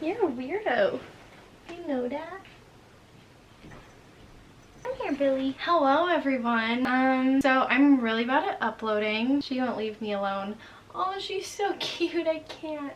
You're a weirdo. You know that? Come here, Billy. Hello, everyone. So I'm really bad at uploading. She won't leave me alone. Oh, she's so cute. I can't.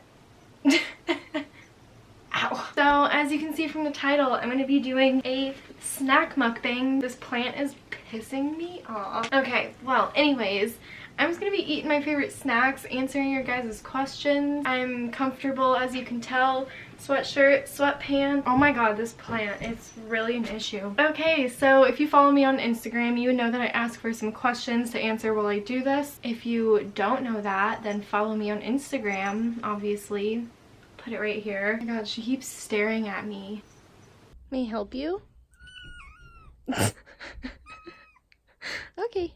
Ow. So as you can see from the title, I'm going to be doing a snack mukbang. This plant is pissing me off. Okay, well, anyways, I'm just going to be eating my favorite snacks, answering your guys' questions. I'm comfortable, as you can tell. Sweatshirt, sweatpants. Oh my god, this plant, it's really an issue. Okay, so if you follow me on Instagram, you would know that I ask for some questions to answer while I do this. If you don't know that, then follow me on Instagram, obviously. Put it right here. Oh my god, she keeps staring at me. May I help you? Okay.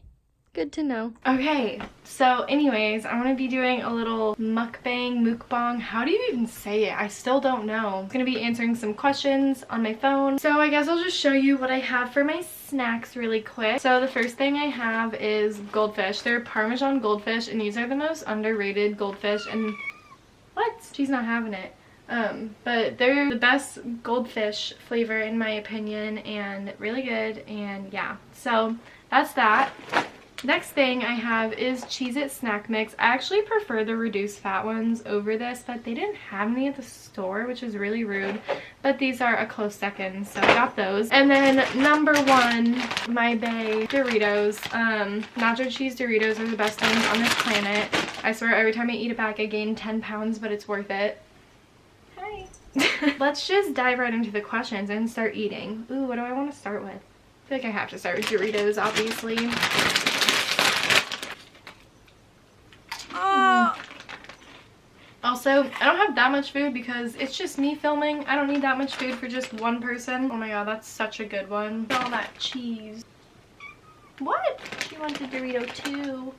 Good to know. Okay, so anyways, I'm gonna be doing a little mukbang. How do you even say it? I still don't know. I'm gonna be answering some questions on my phone. So I guess I'll just show you what I have for my snacks really quick. So the first thing I have is goldfish. They're Parmesan goldfish, and these are the most underrated goldfish. And what? She's not having it. But they're the best goldfish flavor in my opinion, and really good. And yeah, so that's that. Next thing I have is Cheez-It snack mix. I actually prefer the reduced fat ones over this, but they didn't have any at the store, which is really rude. But these are a close second, so I got those. And then number one, my bae Doritos. Nacho cheese Doritos are the best things on this planet. I swear every time I eat a pack I gain 10 pounds, but it's worth it. Hi. Let's just dive right into the questions and start eating. Ooh, what do I want to start with? I feel like I have to start with Doritos, obviously. Also, I don't have that much food because it's just me filming. I don't need that much food for just one person. Oh my god, that's such a good one. All that cheese. What? She wants a Dorito too. You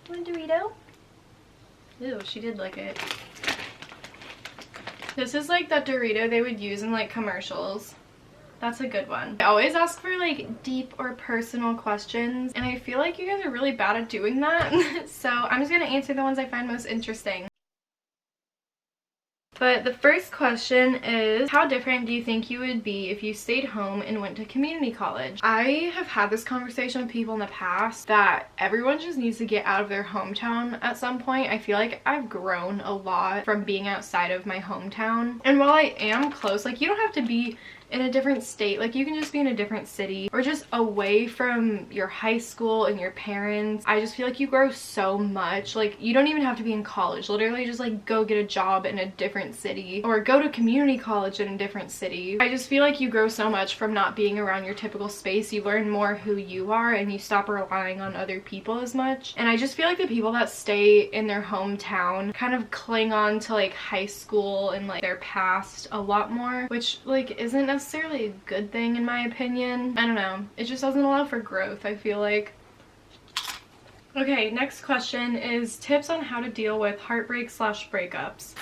want a Dorito? Ew, she did like it. This is like that Dorito they would use in like commercials. That's a good one. I always ask for like deep or personal questions, and I feel like you guys are really bad at doing that. So I'm just gonna answer the ones I find most interesting. But the first question is, how different do you think you would be if you stayed home and went to community college? I have had this conversation with people in the past that everyone just needs to get out of their hometown at some point. I feel like I've grown a lot from being outside of my hometown. And while I am close, like you don't have to be in a different state, like you can just be in a different city or just away from your high school and your parents. I just feel like you grow so much. Like you don't even have to be in college. Literally just like go get a job in a different city or go to community college in a different city. I just feel like you grow so much from not being around your typical space. You learn more who you are and you stop relying on other people as much. And I just feel like the people that stay in their hometown kind of cling on to like high school and like their past a lot more, which like isn't necessarily a good thing in my opinion. I don't know, it just doesn't allow for growth, I feel like. Okay, next question is tips on how to deal with heartbreak/breakups.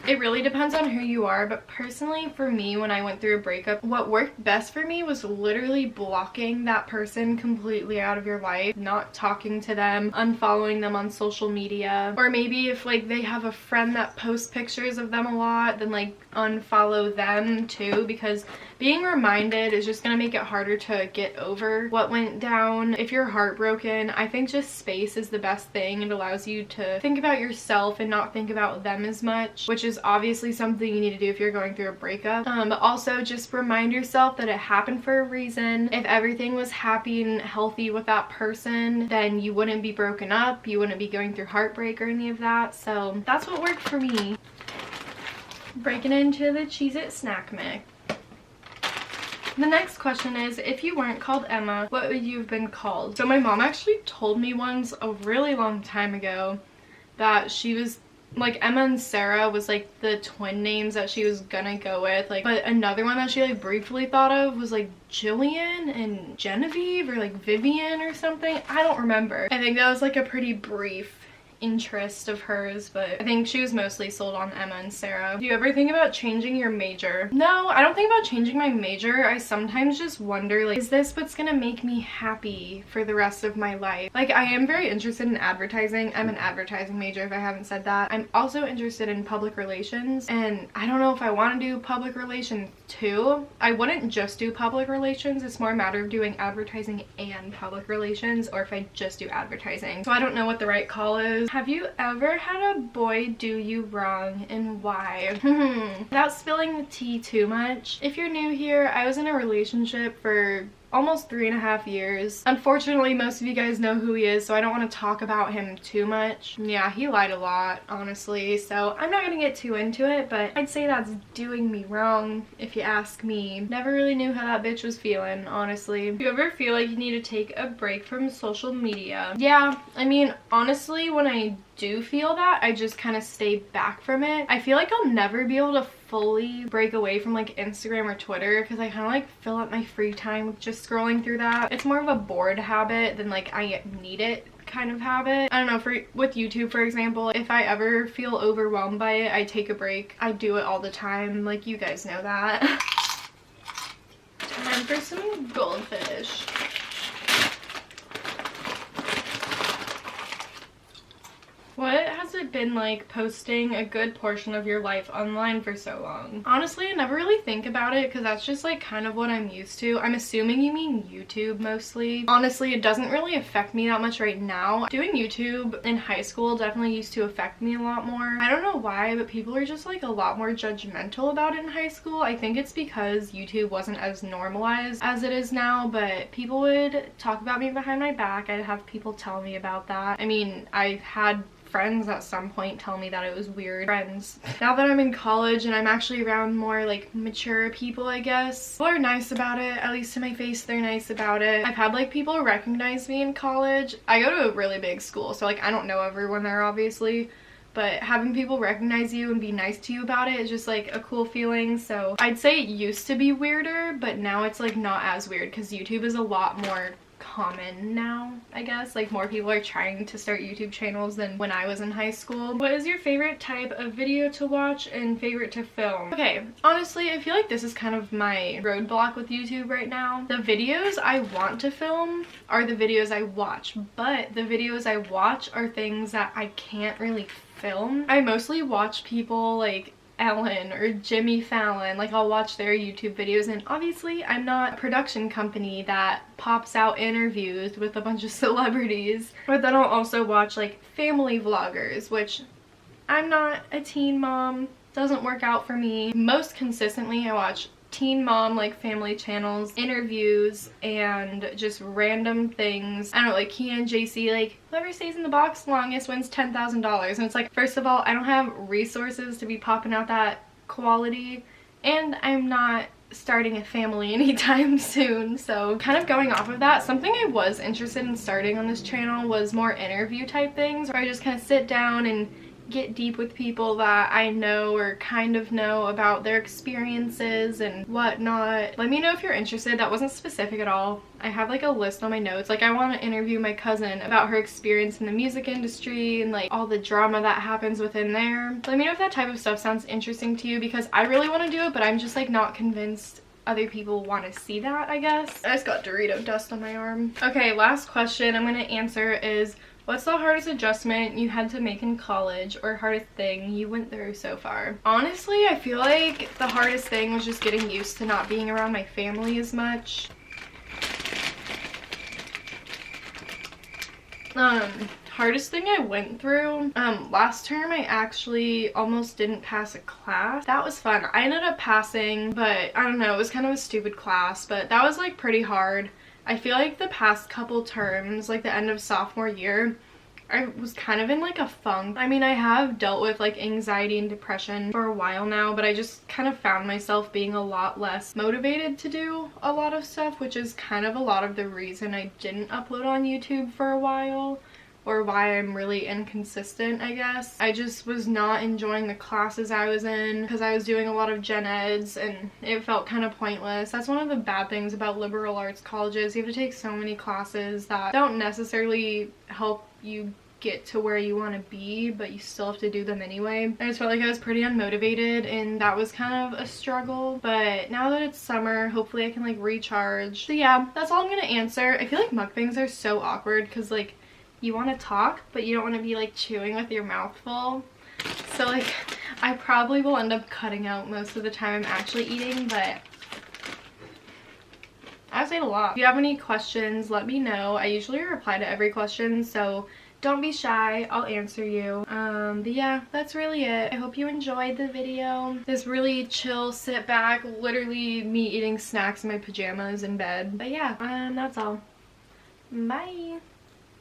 It really depends on who you are, but personally for me, when I went through a breakup, what worked best for me was literally blocking that person completely out of your life, not talking to them, unfollowing them on social media, or maybe if like they have a friend that posts pictures of them a lot, then like unfollow them too, because being reminded is just gonna make it harder to get over what went down. If you're heartbroken, I think just space is the best thing. It allows you to think about yourself and not think about them as much, which is obviously something you need to do if you're going through a breakup. But also just remind yourself that it happened for a reason. If everything was happy and healthy with that person, then you wouldn't be broken up, you wouldn't be going through heartbreak or any of that. So that's what worked for me. Breaking into the Cheez-It snack mix. The next question is, if you weren't called Emma, what would you have been called? So my mom actually told me once a really long time ago that she was like Emma and Sara was like the twin names that she was gonna go with, like, but another one that she like briefly thought of was like Jillian and Genevieve or like Vivian or something. I don't remember. I think that was like a pretty brief interest of hers, but I think she was mostly sold on Emma and Sara. Do you ever think about changing your major? No, I don't think about changing my major. I sometimes just wonder, like, is this what's gonna make me happy for the rest of my life? Like, I am very interested in advertising. I'm an advertising major, if I haven't said that. I'm also interested in public relations, and I don't know if I want to do public relations too. I wouldn't just do public relations. It's more a matter of doing advertising and public relations, or if I just do advertising. So I don't know what the right call is. Have you ever had a boy do you wrong, and why? Without spilling the tea too much, if you're new here, I was in a relationship for almost 3.5 years. Unfortunately, most of you guys know who he is, so I don't want to talk about him too much. Yeah, he lied a lot, honestly, so I'm not gonna get too into it, but I'd say that's doing me wrong, if you ask me. Never really knew how that bitch was feeling, honestly. Do you ever feel like you need to take a break from social media? Yeah, I mean, honestly, when I do feel that, I just kind of stay back from it. I feel like I'll never be able to fully break away from like Instagram or Twitter, because I kind of like fill up my free time with just scrolling through that. It's more of a bored habit than like I need it kind of habit. I don't know, with YouTube, for example, if I ever feel overwhelmed by it, I take a break. I do it all the time, like you guys know that. Time for some goldfish. What has it been like posting a good portion of your life online for so long? Honestly, I never really think about it, because that's just like kind of what I'm used to. I'm assuming you mean YouTube mostly. Honestly, it doesn't really affect me that much right now. Doing YouTube in high school definitely used to affect me a lot more. I don't know why, but people are just like a lot more judgmental about it in high school. I think it's because YouTube wasn't as normalized as it is now, but people would talk about me behind my back. I'd have people tell me about that. I mean, I've had friends at some point tell me that it was weird. Friends. Now that I'm in college and I'm actually around more like mature people, I guess, people are nice about it. At least to my face, they're nice about it. I've had like people recognize me in college. I go to a really big school, so like I don't know everyone there obviously, but having people recognize you and be nice to you about it is just like a cool feeling. So I'd say it used to be weirder, but now it's like not as weird, because YouTube is a lot more common now, I guess. Like more people are trying to start YouTube channels than when I was in high school. What is your favorite type of video to watch and favorite to film? Okay, honestly, I feel like this is kind of my roadblock with YouTube right now. The videos I want to film are the videos I watch, but the videos I watch are things that I can't really film. I mostly watch people like Ellen or Jimmy Fallon. Like, I'll watch their YouTube videos, and obviously I'm not a production company that pops out interviews with a bunch of celebrities. But then I'll also watch like family vloggers, which I'm not a teen mom, doesn't work out for me. Most consistently I watch teen mom like family channels, interviews, and just random things. I don't know, like Kenan and JC, like whoever stays in the box longest wins $10,000, and it's like, first of all, I don't have resources to be popping out that quality, and I'm not starting a family anytime soon. So kind of going off of that, something I was interested in starting on this channel was more interview type things, where I just kind of sit down and get deep with people that I know or kind of know about their experiences and whatnot. Let me know if you're interested. That wasn't specific at all. I have like a list on my notes. Like, I want to interview my cousin about her experience in the music industry and like all the drama that happens within there. Let me know if that type of stuff sounds interesting to you, because I really want to do it, but I'm just like not convinced other people want to see that, I guess. I just got Dorito dust on my arm. Okay, last question I'm gonna answer is, what's the hardest adjustment you had to make in college, or hardest thing you went through so far? Honestly, I feel like the hardest thing was just getting used to not being around my family as much. Hardest thing I went through, last term I actually almost didn't pass a class. That was fun. I ended up passing, but I don't know, it was kind of a stupid class, but that was like pretty hard. I feel like the past couple terms, like the end of sophomore year, I was kind of in like a funk. I mean, I have dealt with like anxiety and depression for a while now, but I just kind of found myself being a lot less motivated to do a lot of stuff, which is kind of a lot of the reason I didn't upload on YouTube for a while, or why I'm really inconsistent, I guess. I just was not enjoying the classes I was in, because I was doing a lot of gen eds and it felt kind of pointless. That's one of the bad things about liberal arts colleges. You have to take so many classes that don't necessarily help you get to where you want to be, but you still have to do them anyway. I just felt like I was pretty unmotivated, and that was kind of a struggle. But now that it's summer, hopefully I can like recharge. So yeah, that's all I'm gonna answer. I feel like mukbangs are so awkward because like you want to talk, but you don't want to be like chewing with your mouth full. So like I probably will end up cutting out most of the time I'm actually eating, but I just ate a lot. If you have any questions, let me know. I usually reply to every question, so don't be shy, I'll answer you. But yeah, that's really it. I hope you enjoyed the video. This really chill, sit back, literally me eating snacks in my pajamas in bed. But yeah, that's all. Bye.